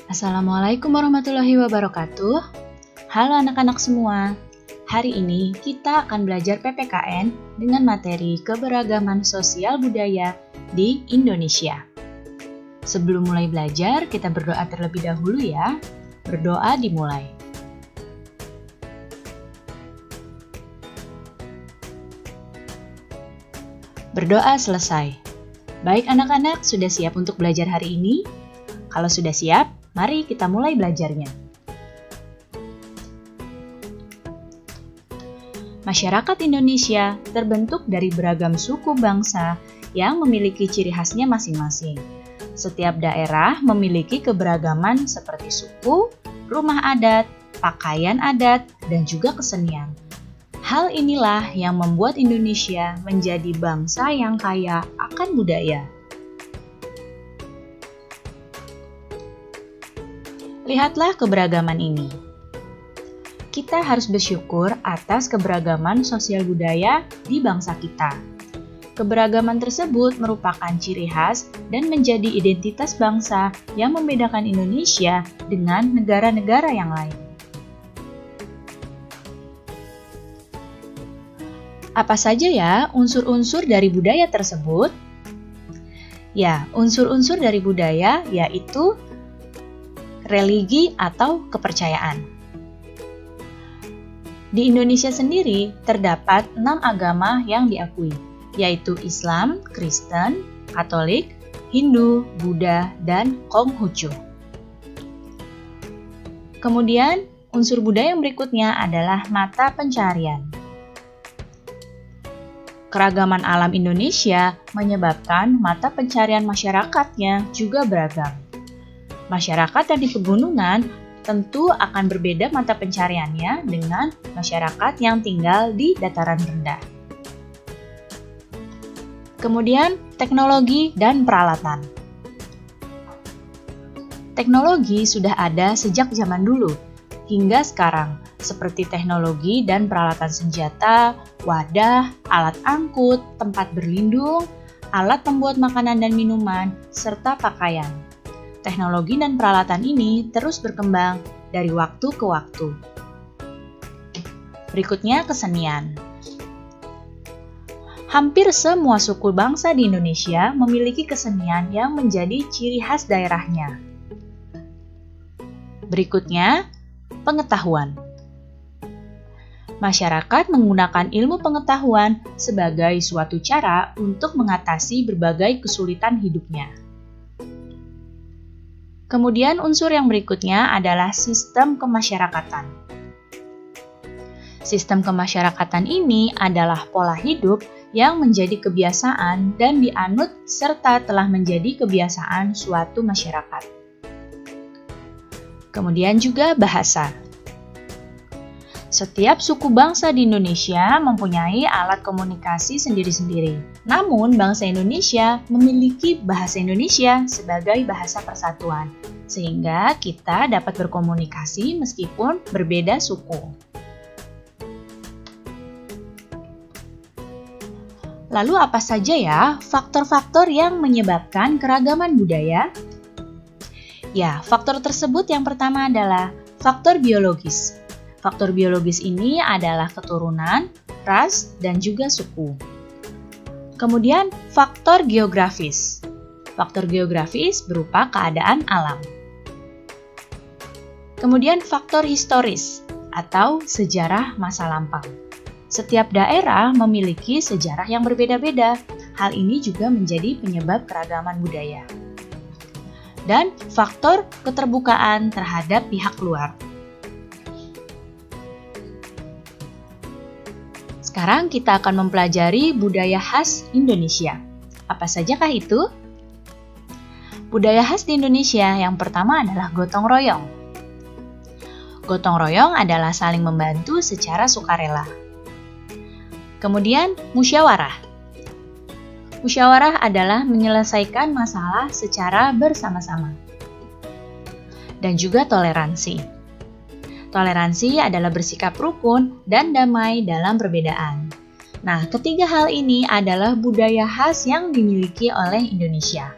Assalamualaikum warahmatullahi wabarakatuh. Halo anak-anak semua. Hari ini kita akan belajar PPKN dengan materi keberagaman sosial budaya di Indonesia. Sebelum mulai belajar, kita berdoa terlebih dahulu ya. Berdoa dimulai. Berdoa selesai. Baik anak-anak, sudah siap untuk belajar hari ini? Kalau sudah siap, mari kita mulai belajarnya. Masyarakat Indonesia terbentuk dari beragam suku bangsa yang memiliki ciri khasnya masing-masing. Setiap daerah memiliki keberagaman seperti suku, rumah adat, pakaian adat, dan juga kesenian. Hal inilah yang membuat Indonesia menjadi bangsa yang kaya akan budaya. Lihatlah keberagaman ini. Kita harus bersyukur atas keberagaman sosial budaya di bangsa kita. Keberagaman tersebut merupakan ciri khas dan menjadi identitas bangsa yang membedakan Indonesia dengan negara-negara yang lain. Apa saja ya unsur-unsur dari budaya tersebut? Ya, unsur-unsur dari budaya yaitu religi atau kepercayaan. Di Indonesia sendiri terdapat 6 agama yang diakui, yaitu Islam, Kristen, Katolik, Hindu, Buddha, dan Konghucu. Kemudian, unsur budaya yang berikutnya adalah mata pencaharian. Keragaman alam Indonesia menyebabkan mata pencaharian masyarakatnya juga beragam. Masyarakat yang di pegunungan tentu akan berbeda mata pencahariannya dengan masyarakat yang tinggal di dataran rendah. Kemudian, teknologi dan peralatan. Teknologi sudah ada sejak zaman dulu hingga sekarang, seperti teknologi dan peralatan senjata, wadah, alat angkut, tempat berlindung, alat pembuat makanan dan minuman, serta pakaian. Teknologi dan peralatan ini terus berkembang dari waktu ke waktu. Berikutnya kesenian. Hampir semua suku bangsa di Indonesia memiliki kesenian yang menjadi ciri khas daerahnya. Berikutnya, pengetahuan. Masyarakat menggunakan ilmu pengetahuan sebagai suatu cara untuk mengatasi berbagai kesulitan hidupnya. Kemudian unsur yang berikutnya adalah sistem kemasyarakatan. Sistem kemasyarakatan ini adalah pola hidup yang menjadi kebiasaan dan dianut serta telah menjadi kebiasaan suatu masyarakat. Kemudian juga bahasa. Setiap suku bangsa di Indonesia mempunyai alat komunikasi sendiri-sendiri. Namun, bangsa Indonesia memiliki bahasa Indonesia sebagai bahasa persatuan, sehingga kita dapat berkomunikasi meskipun berbeda suku. Lalu apa saja ya faktor-faktor yang menyebabkan keragaman budaya? Ya, faktor tersebut yang pertama adalah faktor biologis. Faktor biologis ini adalah keturunan, ras, dan juga suku. Kemudian, faktor geografis. Faktor geografis berupa keadaan alam. Kemudian, faktor historis atau sejarah masa lampau. Setiap daerah memiliki sejarah yang berbeda-beda. Hal ini juga menjadi penyebab keragaman budaya. Dan faktor keterbukaan terhadap pihak luar. Sekarang kita akan mempelajari budaya khas Indonesia. Apa sajakah itu? Budaya khas di Indonesia yang pertama adalah gotong royong. Gotong royong adalah saling membantu secara sukarela. Kemudian musyawarah. Musyawarah adalah menyelesaikan masalah secara bersama-sama. Dan juga toleransi. Toleransi adalah bersikap rukun dan damai dalam perbedaan. Nah, ketiga hal ini adalah budaya khas yang dimiliki oleh Indonesia.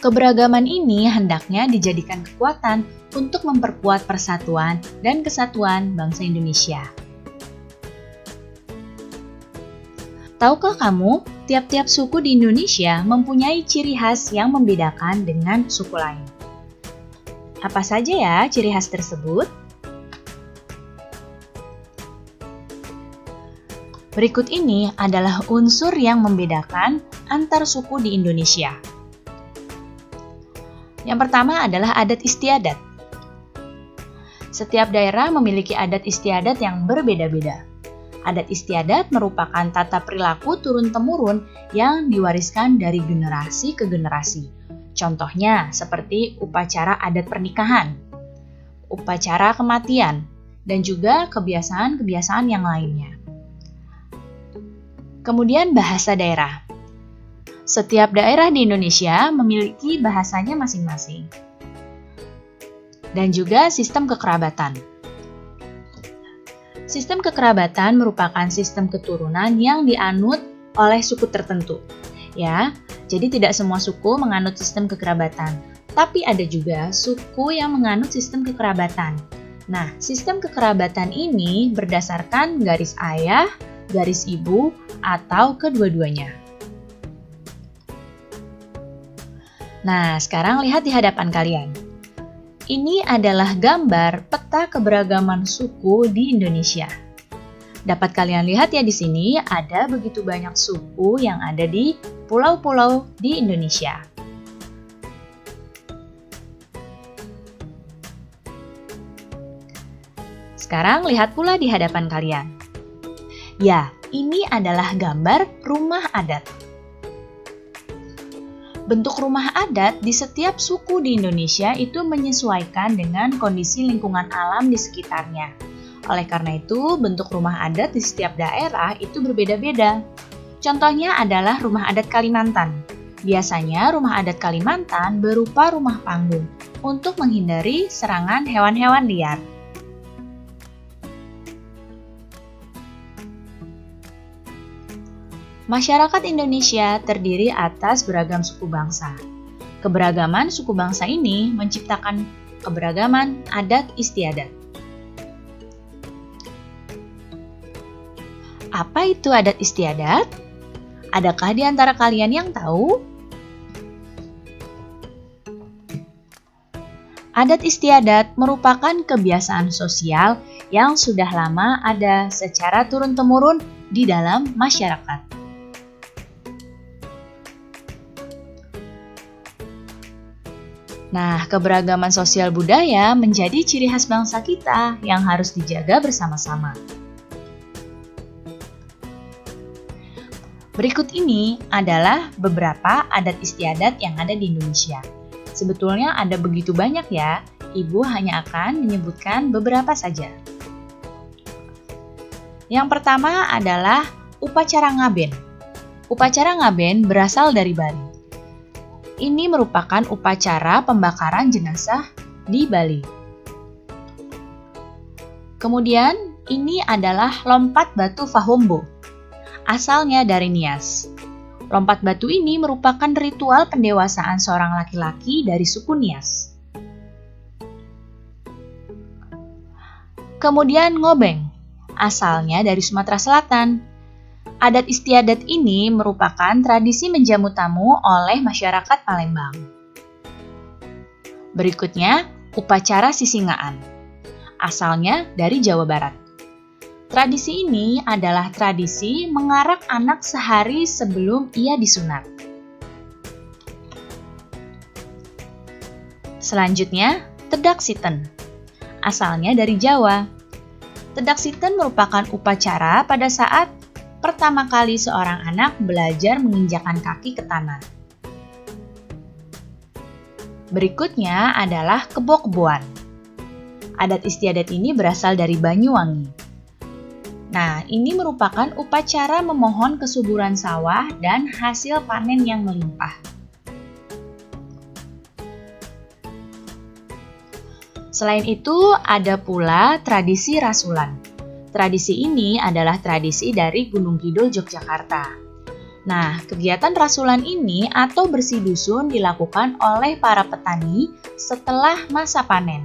Keberagaman ini hendaknya dijadikan kekuatan untuk memperkuat persatuan dan kesatuan bangsa Indonesia. Tahukah kamu, tiap-tiap suku di Indonesia mempunyai ciri khas yang membedakan dengan suku lain. Apa saja ya ciri khas tersebut? Berikut ini adalah unsur yang membedakan antar suku di Indonesia. Yang pertama adalah adat istiadat. Setiap daerah memiliki adat istiadat yang berbeda-beda. Adat istiadat merupakan tata perilaku turun-temurun yang diwariskan dari generasi ke generasi. Contohnya seperti upacara adat pernikahan, upacara kematian, dan juga kebiasaan-kebiasaan yang lainnya. Kemudian bahasa daerah. Setiap daerah di Indonesia memiliki bahasanya masing-masing. Dan juga sistem kekerabatan. Sistem kekerabatan merupakan sistem keturunan yang dianut oleh suku tertentu. Ya, jadi tidak semua suku menganut sistem kekerabatan, tapi ada juga suku yang menganut sistem kekerabatan. Nah, sistem kekerabatan ini berdasarkan garis ayah, garis ibu, atau kedua-duanya. Nah, sekarang lihat di hadapan kalian. Ini adalah gambar peta keberagaman suku di Indonesia. Dapat kalian lihat ya di sini ada begitu banyak suku yang ada di pulau-pulau di Indonesia. Sekarang lihat pula di hadapan kalian. Ya, ini adalah gambar rumah adat. Bentuk rumah adat di setiap suku di Indonesia itu menyesuaikan dengan kondisi lingkungan alam di sekitarnya. Oleh karena itu, bentuk rumah adat di setiap daerah itu berbeda-beda. Contohnya adalah rumah adat Kalimantan. Biasanya rumah adat Kalimantan berupa rumah panggung untuk menghindari serangan hewan-hewan liar. Masyarakat Indonesia terdiri atas beragam suku bangsa. Keberagaman suku bangsa ini menciptakan keberagaman adat istiadat. Apa itu adat istiadat? Adakah di antara kalian yang tahu? Adat istiadat merupakan kebiasaan sosial yang sudah lama ada secara turun-temurun di dalam masyarakat. Nah, keberagaman sosial budaya menjadi ciri khas bangsa kita yang harus dijaga bersama-sama. Berikut ini adalah beberapa adat istiadat yang ada di Indonesia. Sebetulnya ada begitu banyak ya, Ibu hanya akan menyebutkan beberapa saja. Yang pertama adalah upacara ngaben. Upacara ngaben berasal dari Bali. Ini merupakan upacara pembakaran jenazah di Bali. Kemudian, ini adalah lompat batu Fahombo. Asalnya dari Nias. Lompat batu ini merupakan ritual pendewasaan seorang laki-laki dari suku Nias. Kemudian ngobeng. Asalnya dari Sumatera Selatan. Adat istiadat ini merupakan tradisi menjamu tamu oleh masyarakat Palembang. Berikutnya, upacara sisingaan. Asalnya dari Jawa Barat. Tradisi ini adalah tradisi mengarak anak sehari sebelum ia disunat. Selanjutnya, tedak siten. Asalnya dari Jawa. Tedak siten merupakan upacara pada saat pertama kali seorang anak belajar menginjakkan kaki ke tanah. Berikutnya adalah kebo-keboan. Adat istiadat ini berasal dari Banyuwangi. Nah, ini merupakan upacara memohon kesuburan sawah dan hasil panen yang melimpah. Selain itu, ada pula tradisi rasulan. Tradisi ini adalah tradisi dari Gunung Kidul, Yogyakarta. Nah, kegiatan rasulan ini atau bersih dusun dilakukan oleh para petani setelah masa panen.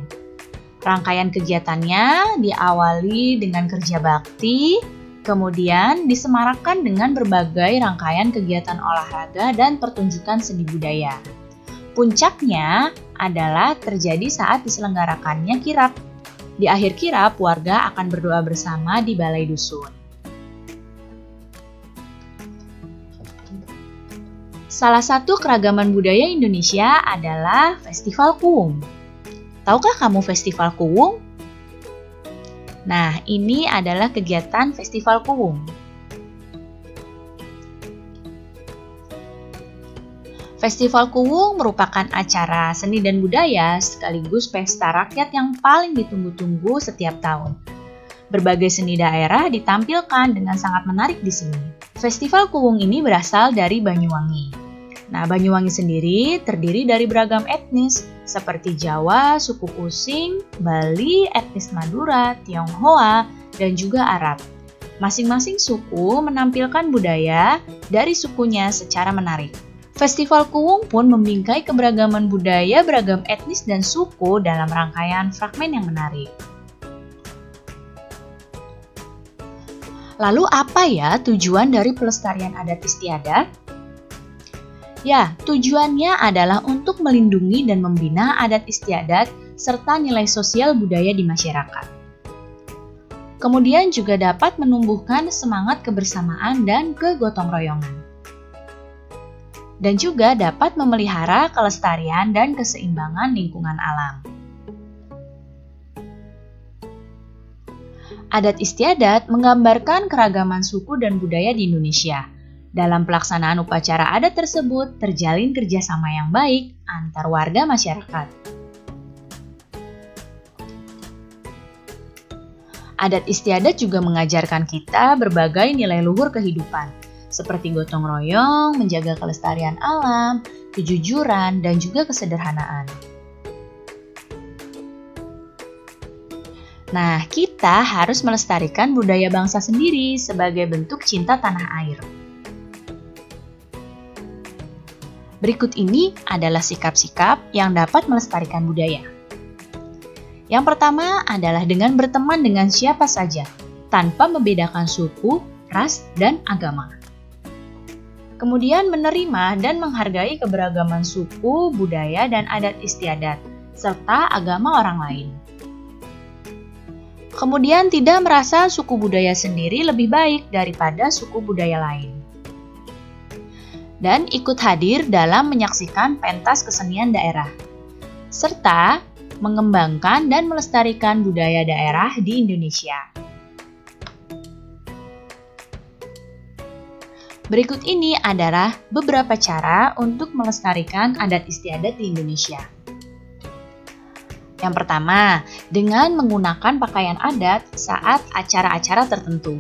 Rangkaian kegiatannya diawali dengan kerja bakti, kemudian disemarakan dengan berbagai rangkaian kegiatan olahraga dan pertunjukan seni budaya. Puncaknya adalah terjadi saat diselenggarakannya kirap. Di akhir kirap, warga akan berdoa bersama di balai dusun. Salah satu keragaman budaya Indonesia adalah Festival Kuwung. Tahukah kamu Festival Kuwung? Nah, ini adalah kegiatan Festival Kuwung. Festival Kuwung merupakan acara seni dan budaya sekaligus pesta rakyat yang paling ditunggu-tunggu setiap tahun. Berbagai seni daerah ditampilkan dengan sangat menarik di sini. Festival Kuwung ini berasal dari Banyuwangi. Nah, Banyuwangi sendiri terdiri dari beragam etnis seperti Jawa, suku Using, Bali, etnis Madura, Tionghoa, dan juga Arab. Masing-masing suku menampilkan budaya dari sukunya secara menarik. Festival Kuwung pun membingkai keberagaman budaya beragam etnis dan suku dalam rangkaian fragmen yang menarik. Lalu apa ya tujuan dari pelestarian adat istiadat? Ya, tujuannya adalah untuk melindungi dan membina adat istiadat serta nilai sosial budaya di masyarakat. Kemudian juga dapat menumbuhkan semangat kebersamaan dan kegotong royongan. Dan juga dapat memelihara kelestarian dan keseimbangan lingkungan alam. Adat istiadat menggambarkan keragaman suku dan budaya di Indonesia. Dalam pelaksanaan upacara adat tersebut terjalin kerjasama yang baik antar warga masyarakat. Adat istiadat juga mengajarkan kita berbagai nilai luhur kehidupan, seperti gotong royong, menjaga kelestarian alam, kejujuran, dan juga kesederhanaan. Nah, kita harus melestarikan budaya bangsa sendiri sebagai bentuk cinta tanah air. Berikut ini adalah sikap-sikap yang dapat melestarikan budaya. Yang pertama adalah dengan berteman dengan siapa saja, tanpa membedakan suku, ras, dan agama. Kemudian menerima dan menghargai keberagaman suku, budaya, dan adat istiadat, serta agama orang lain. Kemudian tidak merasa suku budaya sendiri lebih baik daripada suku budaya lain. Dan ikut hadir dalam menyaksikan pentas kesenian daerah, serta mengembangkan dan melestarikan budaya daerah di Indonesia. Berikut ini adalah beberapa cara untuk melestarikan adat istiadat di Indonesia. Yang pertama, dengan menggunakan pakaian adat saat acara-acara tertentu.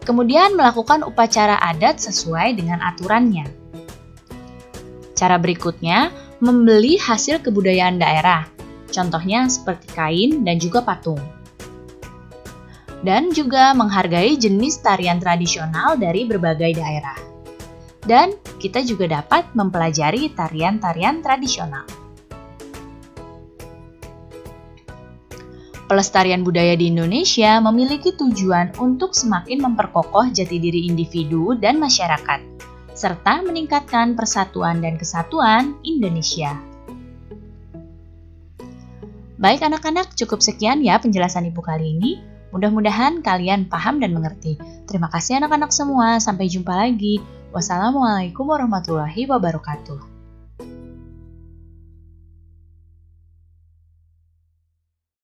Kemudian melakukan upacara adat sesuai dengan aturannya. Cara berikutnya, membeli hasil kebudayaan daerah, contohnya seperti kain dan juga patung. Dan juga menghargai jenis tarian tradisional dari berbagai daerah. Dan kita juga dapat mempelajari tarian-tarian tradisional. Pelestarian budaya di Indonesia memiliki tujuan untuk semakin memperkokoh jati diri individu dan masyarakat, serta meningkatkan persatuan dan kesatuan Indonesia. Baik anak-anak, cukup sekian ya penjelasan Ibu kali ini. Mudah-mudahan kalian paham dan mengerti. Terima kasih anak-anak semua, sampai jumpa lagi. Wassalamualaikum warahmatullahi wabarakatuh.